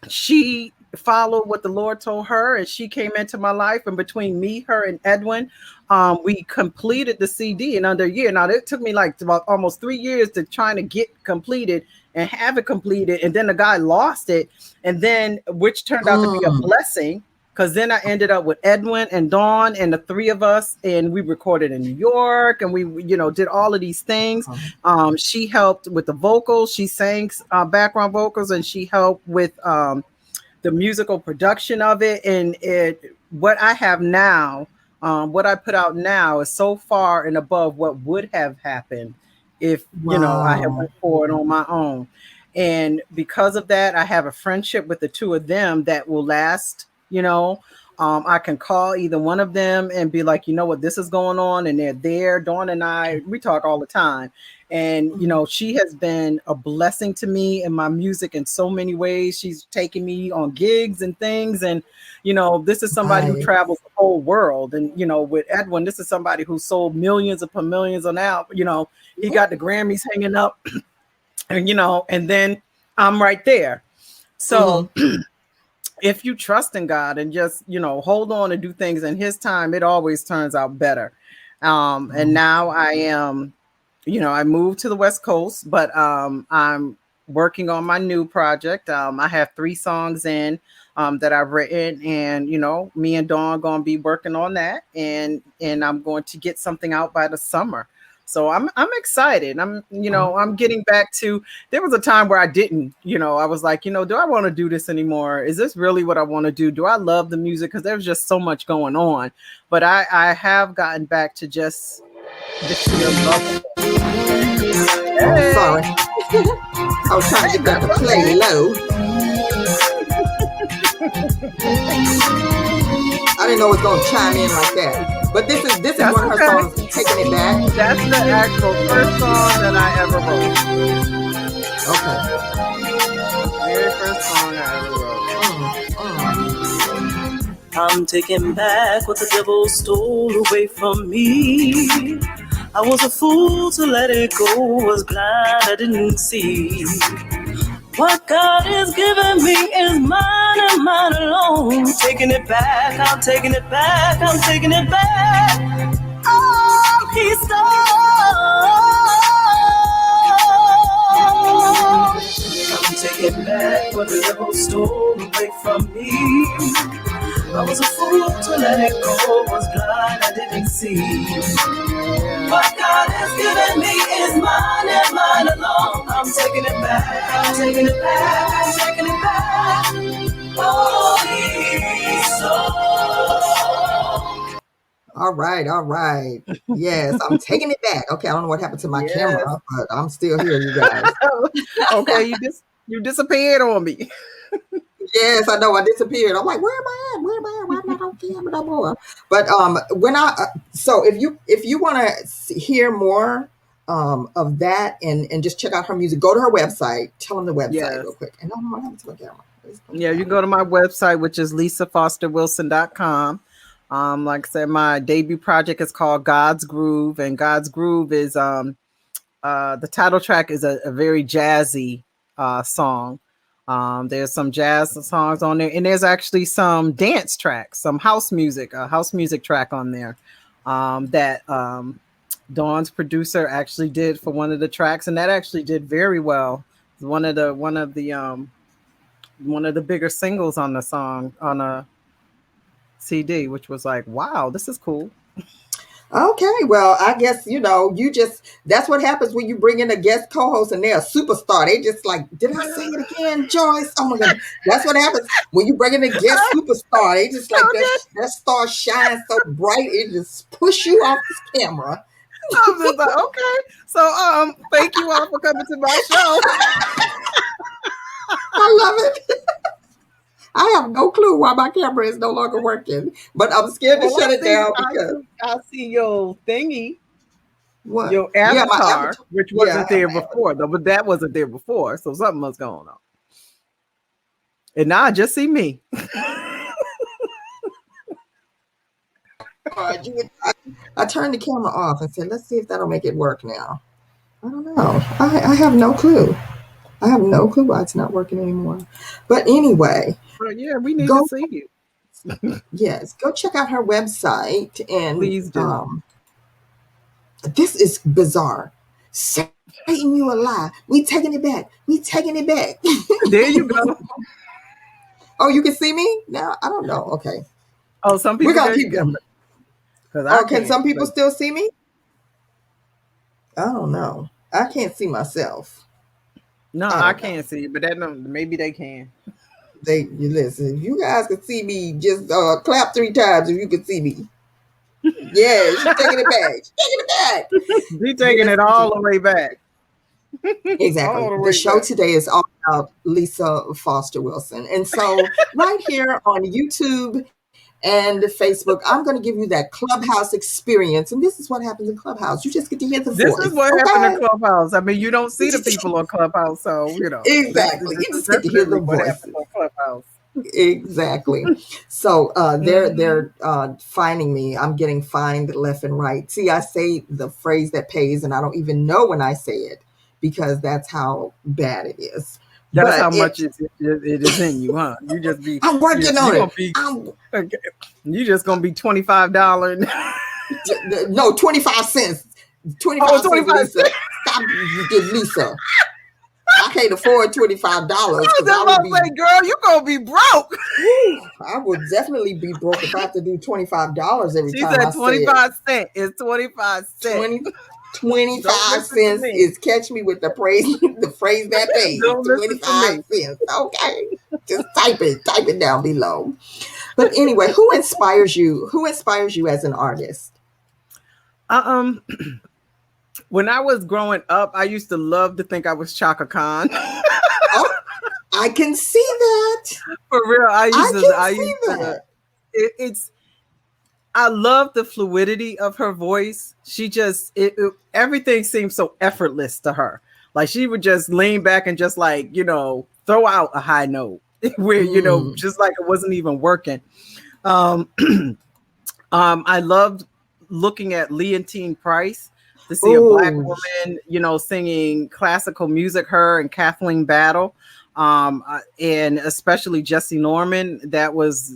she followed what the Lord told her, and she came into my life. And between me, her, and Edwin, we completed the CD in under a year. Now it took me like about almost 3 years to trying to get completed and have it completed. And then the guy lost it, and then which turned out to be a blessing, because then I ended up with Edwin and Dawn and the three of us, and we recorded in New York, and we did all of these things. She helped with the vocals. She sang background vocals, and she helped with the musical production of it. And what I have now, what I put out now, is so far and above what would have happened if I had went forward on my own. And because of that, I have a friendship with the two of them that will last. I can call either one of them and be like, what, this is going on, and they're there. Dawn and I, we talk all the time. And, she has been a blessing to me in my music in so many ways. She's taken me on gigs and things. And, this is somebody who travels the whole world. And, with Edwin, this is somebody who sold millions upon millions on album. He got the Grammys hanging up, and, and then I'm right there. So if you trust in God and just, hold on and do things in his time, it always turns out better. And now I am, I moved to the West Coast, but I'm working on my new project. I have 3 songs in that I've written, and, me and Dawn going to be working on that, and I'm going to get something out by the summer. So I'm excited. I'm getting back to, there was a time where I didn't, I was like, do I want to do this anymore? Is this really what I want to do? Do I love the music? Because there's just so much going on. But I have gotten back to just the sheer love. Hey. Sorry. I was trying to get that to play low. I didn't know it was going to chime in like that. But this is one of her songs, Taking It Back. That's the actual first song that I ever wrote. Okay. Very first song I ever wrote. I'm taking back what the devil stole away from me. I was a fool to let it go, was blind, I didn't see. What God has given me is mine and mine alone. Taking it back, I'm taking it back, I'm taking it back. All he stole. I'm taking back what the devil stole away from me. I was a fool to let it go, was blind, I didn't see. What God has given me is mine and mine alone. I'm taking it back, I'm taking it back, I'm taking it back. Holy soul. All right. Yes, I'm taking it back. Okay, I don't know what happened to my camera, but I'm still here, you guys. Okay, you disappeared on me. Yes, I know. I disappeared. I'm like, where am I at? Why am I not on camera no more? But so if you want to hear more of that and just check out her music, go to her website. Tell them the website real quick. And I don't know what happened to my camera. Yeah, you go to my website, which is lisafosterwilson.com. Like I said, my debut project is called God's Groove, and God's Groove is the title track is a very jazzy song. There's some jazz songs on there, and there's actually some dance tracks, some house music track on there that Dawn's producer actually did for one of the tracks, and that actually did very well. One of the bigger singles on the song on a CD, which was like, wow, this is cool. Okay, well, I guess, that's what happens when you bring in a guest co-host and they're a superstar. They just like, did I say it again, Joyce? Oh my God. That's what happens when you bring in a guest superstar. They just like, that star shines so bright, it just push you off this camera. I was just like, okay. So, thank you all for coming to my show. love it. I have no clue why my camera is no longer working, but I'm scared to shut it down because I see your thingy, what? your Yeah, my avatar, avatar. which Yeah, wasn't I have there my avatar. before, though, but that wasn't there before. So something was going on. And now I just see me. All right, I turned the camera off and said, let's see if that'll make it work now. I don't know. I have no clue. I have no clue why it's not working anymore. But anyway, But yeah, we need to go, see you. yes, go check out her website. And Please do. this is bizarre. Satan, you a lie. We taking it back. We taking it back. There you go. Oh, you can see me now? I don't know. Okay. Oh, some We're people going to there you keep go. going. Because Oh, I can can't. some people But still see me? I don't know. I can't see myself. no, I I don't know. can't see. But that maybe they can. You listen. If you guys can see me, just clap 3 times if you can see me. Yeah, she's taking it back. She's taking it back. Be taking Yes, it all the way back. exactly. All the The way show back. today is all about Lisa Foster Wilson. And so, right here on YouTube and Facebook, I'm going to give you that Clubhouse experience. And this is what happens in Clubhouse. You just get to hear the This is voice. what happened in Okay. Clubhouse. I mean, you don't see the people on Clubhouse, so Exactly. this You is just get to hear definitely the what voice. happened on Clubhouse. Exactly. So they're Mhm. finding me. I'm getting fined left and right. See, I say the phrase that pays, and I don't even know when I say it because that's how bad it is. That's how But much it is in you, huh? You just be I'm working you on gonna it. be I'm you just gonna be $25. no 25 cents. 25 Oh, cents, 25 Lisa. cents. Stop, Lisa. I can't afford $25 I was because just I would about to be. say, girl, you gonna be broke. Whew, I would definitely be broke if I have to do $25 every She time I said say it. 25 cents. It's 25 cents. 20, Don't 25 listen to cents me. is catch me with the praise, the phrase that pays. Don't listen to 25 me. cents. Okay. Just type it down below. But anyway, who inspires you? Who inspires you as an artist? Um, when I was growing up, I used to love to think I was Chaka Khan. Oh, I can see that. For real, I can see that. It's I love the fluidity of her voice. She just everything seems so effortless to her. Like she would just lean back and just like, throw out a high note where, Mm, just like it wasn't even working. Um, I loved looking at Leontine Price to see a Black oh, woman, singing classical music, her and Kathleen Battle. And especially Jesse Norman. That was,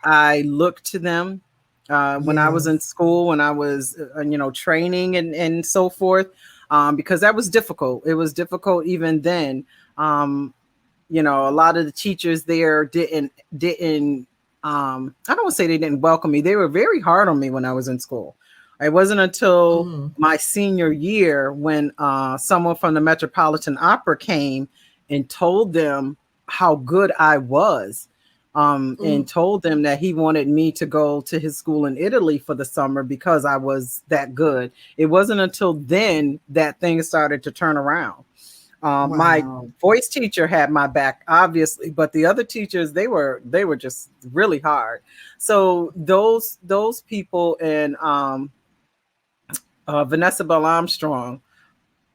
I looked to them when I was in yes. school, when I was, training and so forth, because that was difficult. It was difficult even then. A lot of the teachers there didn't. I don't want to say they didn't welcome me. They were very hard on me when I was in school. It wasn't until Mm, my senior year when someone from the Metropolitan Opera came and told them how good I was, and mm, told them that he wanted me to go to his school in Italy for the summer because I was that good. It wasn't until then that things started to turn around. My wow. voice teacher had my back, obviously, but the other teachers, they were just really hard. So those people and Vanessa Bell Armstrong,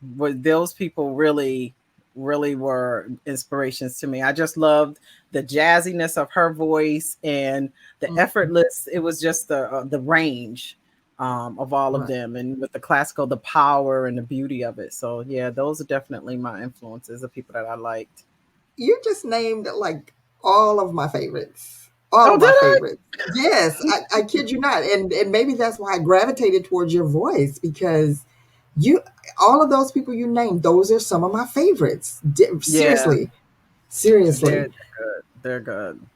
those people really were inspirations to me. I just loved the jazziness of her voice and the Mm, effortless. It was just the range of all of right. them, and with the classical, the power and the beauty of it. So yeah, those are definitely my influences, the people that I liked. You just named like all of my favorites. All Oh, of did my I? favorites. Yes, I kid you not. And maybe that's why I gravitated towards your voice because you, all of those people you named, those are some of my favorites. Yeah, Seriously, seriously. they're good. They're good.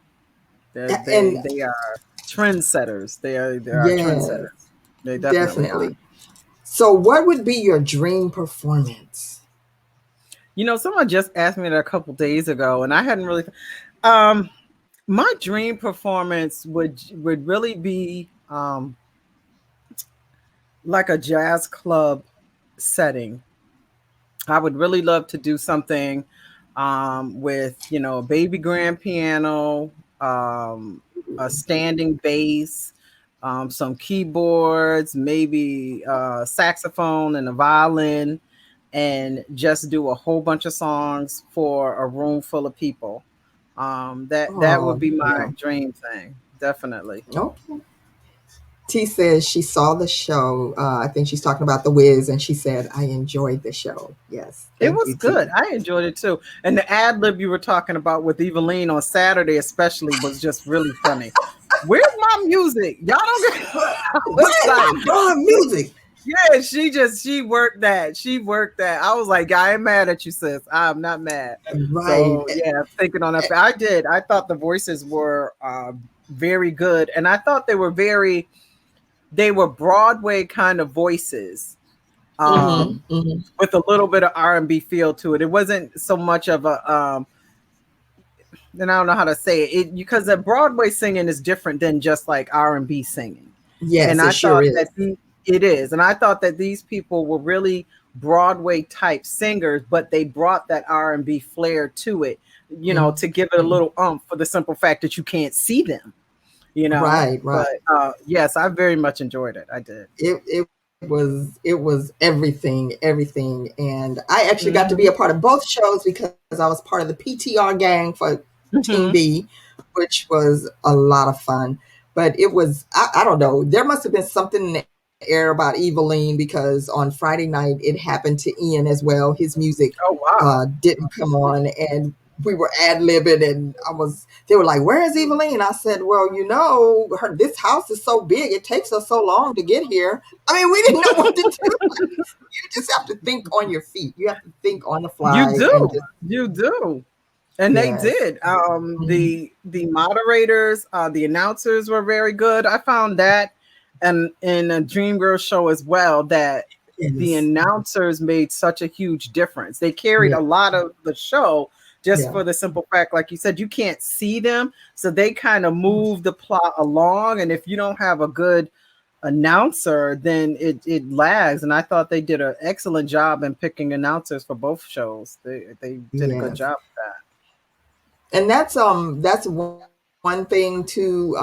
They're, they And they are trendsetters. They are yes, trendsetters. They definitely are. definitely. So, what would be your dream performance? Someone just asked me that a couple days ago, and I hadn't really. Um, my dream performance would really be like a jazz club setting. I would really love to do something with, you know, a baby grand piano, a standing bass, some keyboards, maybe saxophone and a violin, and just do a whole bunch of songs for a room full of people. That would Oh, be my yeah. dream thing, definitely. Okay. T says she saw the show. I think she's talking about The Wiz, and she said, I enjoyed the show. Yes. It Thank was you, good. T. I enjoyed it too. And the ad lib you were talking about with Eveline on Saturday, especially, was just really funny. Where's my music? Y'all don't get. I was Where's like, my darn music? yeah, she worked that. She worked that. I was like, I ain't mad at you, sis. I'm not mad. Right. So yeah, thinking on that. I did. I thought the voices were very good, and I thought they were Broadway kind of voices. Mm-hmm, mm-hmm. With a little bit of R&B feel to it. It wasn't so much of a and I don't know how to say it, because the Broadway singing is different than just like R&B singing. Yes, And it I sure thought is. that it is. And I thought that these people were really Broadway type singers, but they brought that R&B flair to it, you know, to give it a little for the simple fact that you can't see them, you know. Right, right. But yes, I very much enjoyed it. I did. It was everything, and I actually got to be a part of both shows because I was part of the PTR gang for Team B, which was a lot of fun. But it was, I don't know, there must have been something in the air about Eveline, because on Friday night it happened to Ian as well. His music Oh wow. didn't come on, and we were ad-libbing, and they were like, where is Eveline? I said, well, you know, this house is so big, it takes us so long to get here. I mean, we didn't know what to do. You just have to think on your feet. You have to think on the fly. You do. And they Yes. did. The moderators, the announcers were very good. I found that, and in a Dreamgirls show as well, that the Yes. announcers made such a huge difference. They carried Yeah. a lot of the show just Yeah. for the simple fact, like you said, you can't see them, so they kind of move the plot along. And if you don't have a good announcer, then it lags. And I thought they did an excellent job in picking announcers for both shows. They did a good Yes. job with that. And that's one thing too,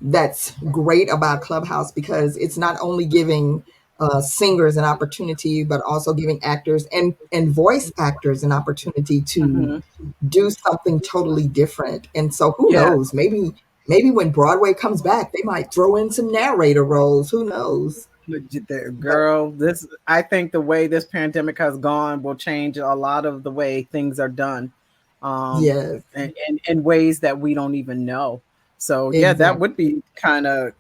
that's great about Clubhouse, because it's not only giving singers an opportunity, but also giving actors and voice actors an opportunity to do something totally different. And so who Yeah. knows, maybe when Broadway comes back, they might throw in some narrator roles. Who knows? Girl, I think the way this pandemic has gone will change a lot of the way things are done. Yes. And in ways that we don't even know. So yeah, that Exactly. would be kind of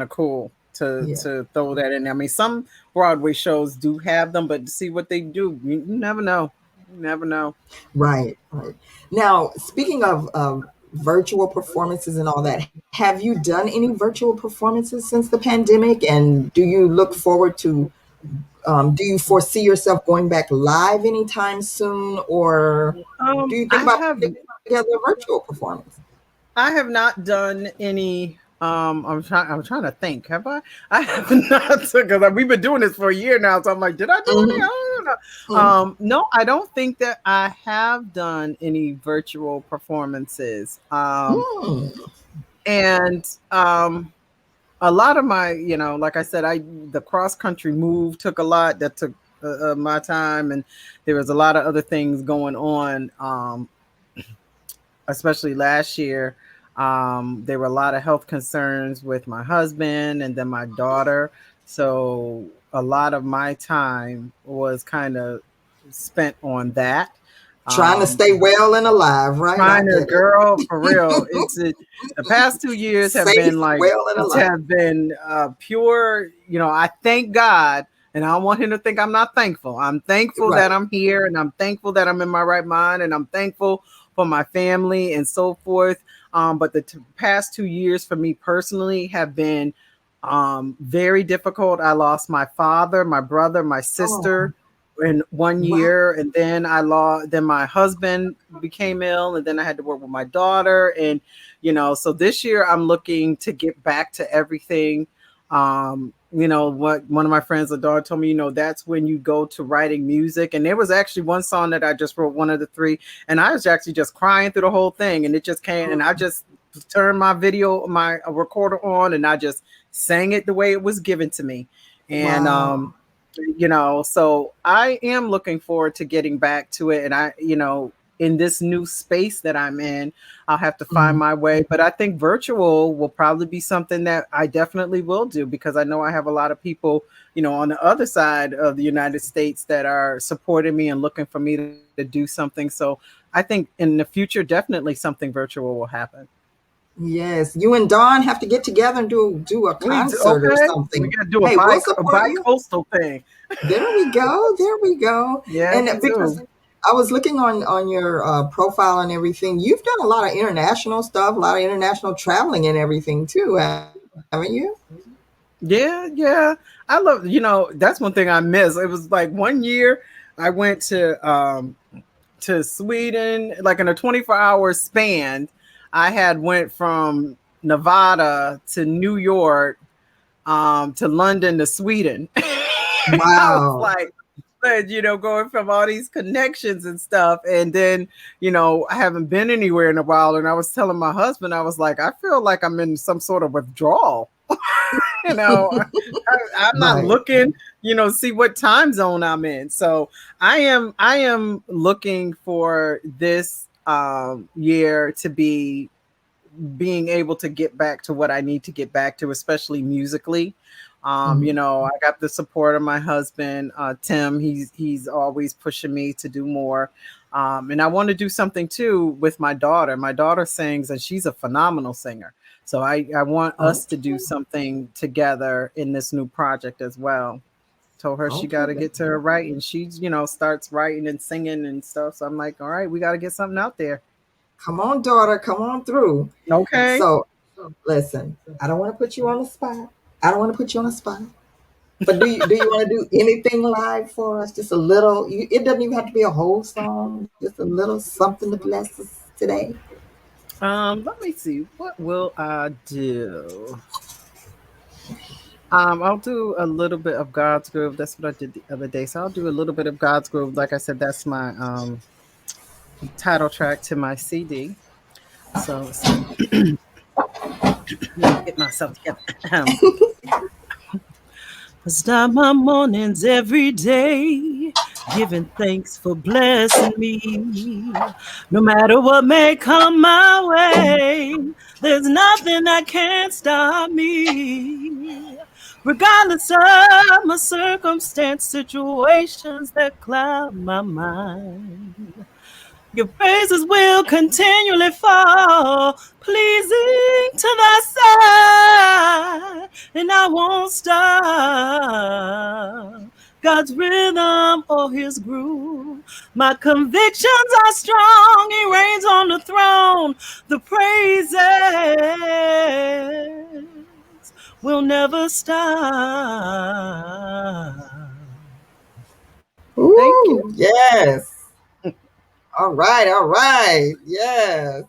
cool to throw that in. I mean, some Broadway shows do have them, but to see what they do, you never know. You never know. Right. Now, speaking of virtual performances and all that, have you done any virtual performances since the pandemic? And do you look forward to, do you foresee yourself going back live anytime soon? Or do you think I about have putting together a virtual performance? I have not done any. I'm trying to think. Have I? I have not, because we've been doing this for a year now. So I'm like, did I do any? I don't know. No, I don't think that I have done any virtual performances. And a lot of my, you know, like I said, the cross country move took a lot. That took my time, and there was a lot of other things going on. Especially last year. There were a lot of health concerns with my husband and then my daughter. So a lot of my time was kind of spent on that. Trying to stay well and alive, right? Trying to, girl, for real. The past 2 years have Safe, been like, well, and alive. have been pure. You know, I thank God, and I don't want him to think I'm not thankful. I'm thankful that I'm here, and I'm thankful that I'm in my right mind, and I'm thankful for my family and so forth. But the past 2 years for me personally have been very difficult. I lost my father, my brother, my sister in 1 year. And then then my husband became ill, and then I had to work with my daughter. And, you know, so this year I'm looking to get back to everything You know what? One of my friends, a daughter, told me, you know, that's when you go to writing music. And there was actually one song that I just wrote, one of the three, and I was actually just crying through the whole thing. And it just came, and I just turned my recorder on, and I just sang it the way it was given to me. And Wow. you know, so I am looking forward to getting back to it. And I, you know, in this new space that I'm in, I'll have to find my way. But I think virtual will probably be something that I definitely will do, because I know I have a lot of people, you know, on the other side of the United States that are supporting me and looking for me to do something. So I think in the future, definitely something virtual will happen. Yes, you and Dawn have to get together and do a We do, concert or okay. We something. gotta do Hey, we'll a support you. bi-coastal thing. There we go. There we go. Yeah, And we because do. I was looking on your profile and everything, you've done a lot of international stuff, a lot of international traveling and everything too, haven't you? Yeah, yeah. I love, you know, that's one thing I miss. It was like one year I went to Sweden, like in a 24-hour span. I had went from Nevada to New York, to London to Sweden. I was Wow. like, you know, going from all these connections and stuff. And then, you know, I haven't been anywhere in a while. And I was telling my husband, I was like, I feel like I'm in some sort of withdrawal. You know, I'm not Right. looking, you know, see what time zone I'm in. So I am looking for this year to be being able to get back to what I need to get back to, especially musically. You Mhm. know, I got the support of my husband, Tim. He's always pushing me to do more. And I want to do something too with my daughter. My daughter sings, and she's a phenomenal singer. So I want us to do Okay. something together in this new project as well. Told her she got Okay. to get to her writing. She's, you know, starts writing and singing and stuff. So I'm like, all right, we got to get something out there. Come on, daughter. Come on through. Okay. So listen, I don't want to put you on the spot. I don't want to put you on the spot. But do you want to do anything live for us? Just a little. It doesn't even have to be a whole song. Just a little something to bless us today. Let me see. What will I do? I'll do a little bit of God's Groove. That's what I did the other day. So I'll do a little bit of God's Groove. Like I said, that's my title track to my CD. So let me get myself together. I start my mornings every day, giving thanks for blessing me. No matter what may come my way, there's nothing that can stop me. Regardless of my circumstance, situations that cloud my mind. Your praises will continually fall, pleasing to thy sight, and I won't stop. God's rhythm or his groove. My convictions are strong. He reigns on the throne. The praises will never stop. Thank you. Ooh, yes. All right, all right. Yes.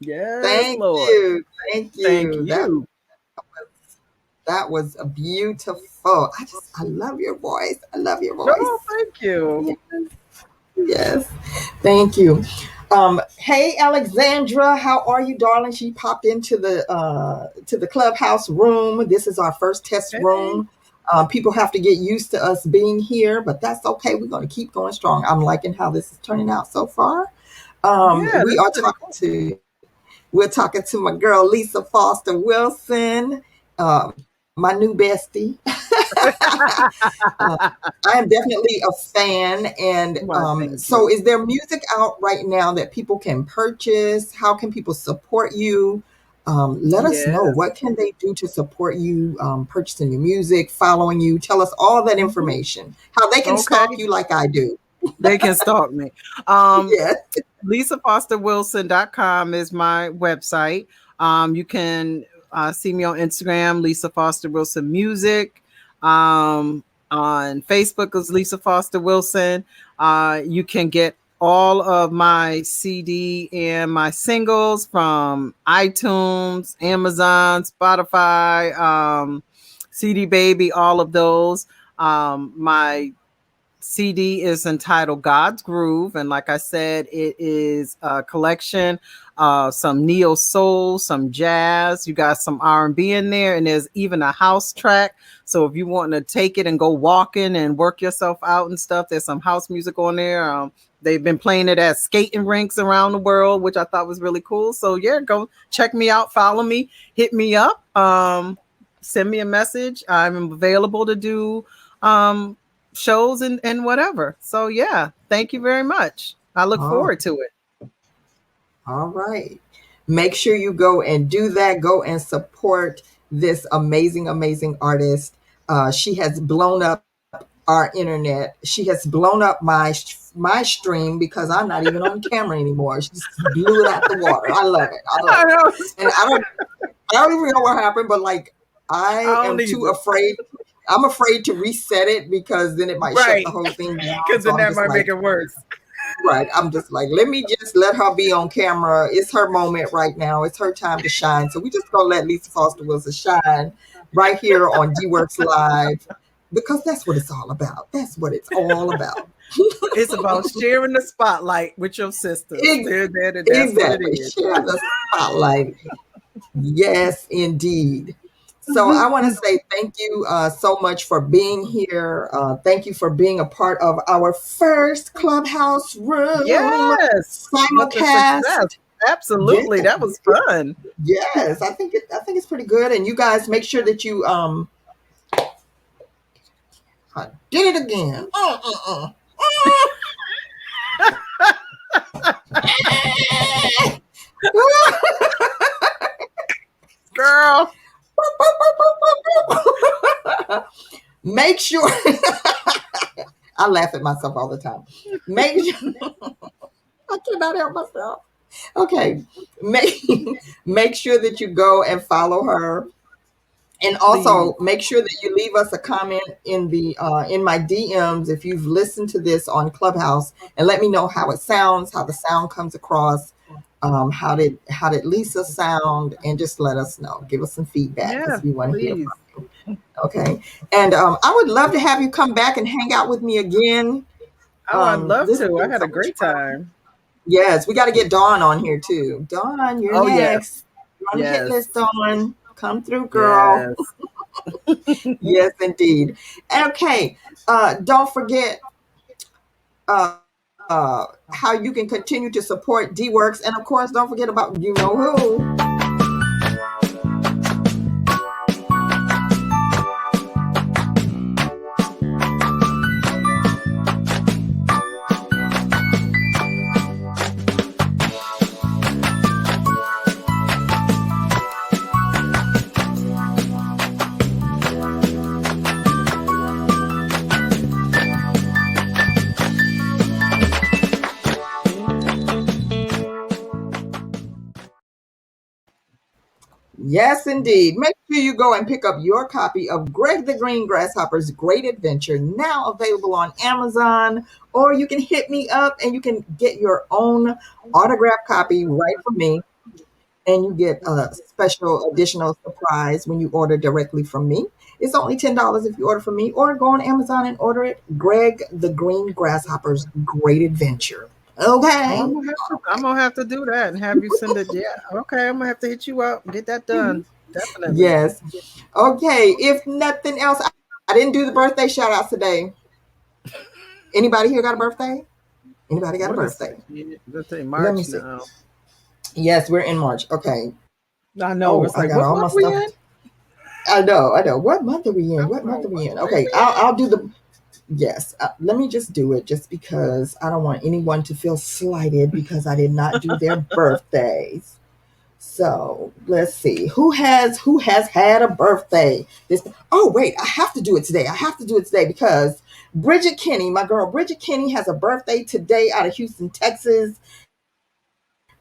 Yes, Thank Lord. you. Thank Thank you. you. That was a beautiful. I love your voice. I love your No, voice. thank you. Yes. Yes. Thank you. Hey Alexandra, how are you, darling? She popped into the clubhouse room. This is our first test Hey. room. People have to get used to us being here, but that's okay. We're going to keep going strong. I'm liking how this is turning out so far. Yeah, We that's are pretty talking cool. to We're talking to my girl Lisa Foster Wilson, uh, my new bestie. uh, I am definitely a fan. And Well, thank so, you. is there music out right now that people can purchase? How can people support you? Let us know. Yes. What can they do to support you, purchasing your music, following you? Tell us all that Mhm. information. How they can Okay. stalk you like I do. They can stalk me. Um, Yes. LisaFosterWilson.com is my website. You can see me on Instagram, Lisa Foster Wilson Music. On Facebook is Lisa Foster Wilson. You can get all of my CD and my singles from iTunes, Amazon, Spotify, CD Baby, all of those. My CD is entitled God's Groove, and like I said, it is a collection, some neo soul, some jazz. You got some R&B in there, and there's even a house track. So if you want to take it and go walking and work yourself out and stuff, there's some house music on there. They've been playing it at skating rinks around the world, which I thought was really cool. So yeah, go check me out, follow me, hit me up, send me a message. I'm available to do shows and whatever. So yeah, thank you very much. I look forward to it. All right. Make sure you go and do that. Go and support this amazing, amazing artist. She has blown up our internet. She has blown up my stream because I'm not even on camera anymore. She just blew it out the water. I love it. I love it. And I don't even know what happened, but like I am too afraid. I'm afraid to reset it because then it might shut the whole thing down. Because then that might make it worse. Right. I'm just like, let me just let her be on camera. It's her moment right now. It's her time to shine. So we just gonna let Lisa Foster Wilson shine right here on DeeWorks Live because that's what it's all about. That's what it's all about. It's about sharing the spotlight with your sisters. Exactly. Share the spotlight. Yes, indeed. So I want to say thank you so much for being here. Thank you for being a part of our first Clubhouse room. Yes, simulcast. Absolutely, that was fun. Yes, I think it's pretty good. And you guys make sure that you I did it again. Girl. Make sure I laugh at myself all the time. Make sure I cannot help myself. Okay. Make sure that you go and follow her. And also make sure that you leave us a comment in the in my DMs if you've listened to this on Clubhouse and let me know how it sounds, how the sound comes across. How did Lisa sound? And just let us know. Give us some feedback because we want to hear from you. Okay. And I would love to have you come back and hang out with me again. Oh, I'd love to. I had a great time. Yes, we got to get Dawn on here too. Dawn, you're next. You're on the hit list, Dawn. Come through, girl. Yes, yes indeed. Okay. Don't forget how you can continue to support DeeWorks. And of course, don't forget about you know who. Yes, indeed. Make sure you go and pick up your copy of Greg the Green Grasshopper's Great Adventure, now available on Amazon, or you can hit me up and you can get your own autographed copy right from me. And you get a special additional surprise when you order directly from me. It's only $10 if you order from me, or go on Amazon and order it. Greg the Green Grasshopper's Great Adventure. Okay. I'm gonna have to do that and have you send it. Yeah. Okay. I'm gonna have to hit you up and get that done. Definitely. Yes. Okay. If nothing else, I didn't do the birthday shout outs today. Anybody here got a birthday? Anybody got a birthday? Let's say March now. Yes, we're in March. Okay. I know. It's like, I got all my stuff. I know. What month are we in? Okay. I'll do the. Yes, let me just do it just because I don't want anyone to feel slighted because I did not do their birthdays. So let's see who has had a birthday. Wait, I have to do it today because Bridget Kenny, my girl Bridget Kenny, has a birthday today out of Houston, Texas.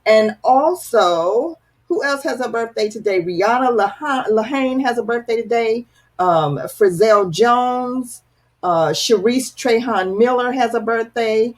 And also, who else has a birthday today? Rihanna Lahane has a birthday today. Frizzell Jones. Sharice Trahan Miller has a birthday.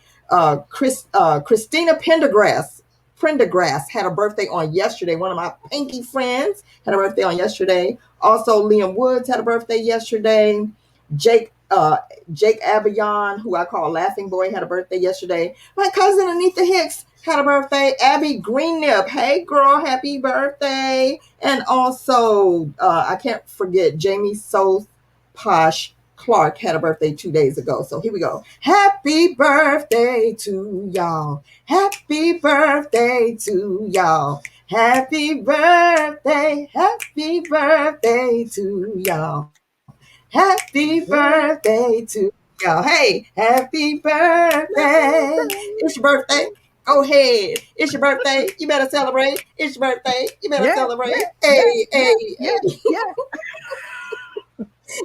Christina Prendergrass had a birthday on yesterday. One of my pinky friends had a birthday on yesterday. Also, Liam Woods had a birthday yesterday. Jake Abayon, who I call Laughing Boy, had a birthday yesterday. My cousin Anita Hicks had a birthday. Abby Greenlip, hey girl, happy birthday. And also, I can't forget Jamie So Posh Clark had a birthday 2 days ago. So here we go. Happy birthday to y'all. Happy birthday to y'all. Happy birthday to y'all. Happy birthday to y'all. Hey, happy birthday. It's your birthday. Go ahead. It's your birthday. You better celebrate. It's your birthday. You better celebrate. Hey.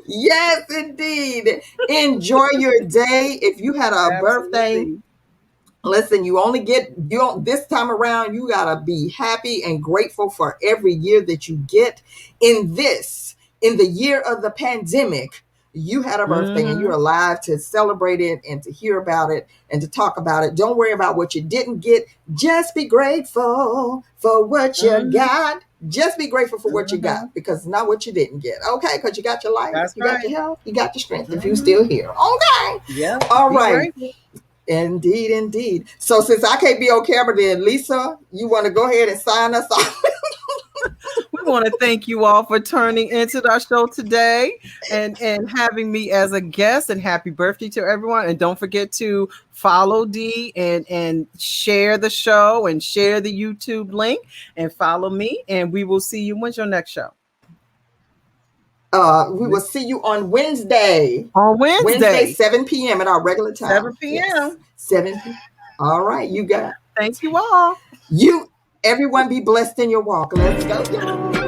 Yes, indeed. Enjoy your day. If you had a birthday, listen, this time around, you got to be happy and grateful for every year that you get. In the year of the pandemic, you had a birthday and you're alive to celebrate it and to hear about it and to talk about it. Don't worry about what you didn't get. Just be grateful for what you got. Just be grateful for what you got, because it's not what you didn't get. Okay, because you got your life, got your health, you got your strength if you're still here. Okay. Yeah. All right. Indeed. So since I can't be on camera, then Lisa, you want to go ahead and sign us off? We want to thank you all for turning into our show today and having me as a guest, and happy birthday to everyone. And don't forget to follow Dee and share the show and share the YouTube link and follow me. And we will see you. When's your next show? We will see you on Wednesday. On Wednesday, 7 p.m. at our regular time. 7 p.m. Yes. 7 p.m. All right, you got it. Thank you all. Everyone be blessed in your walk. Let's go.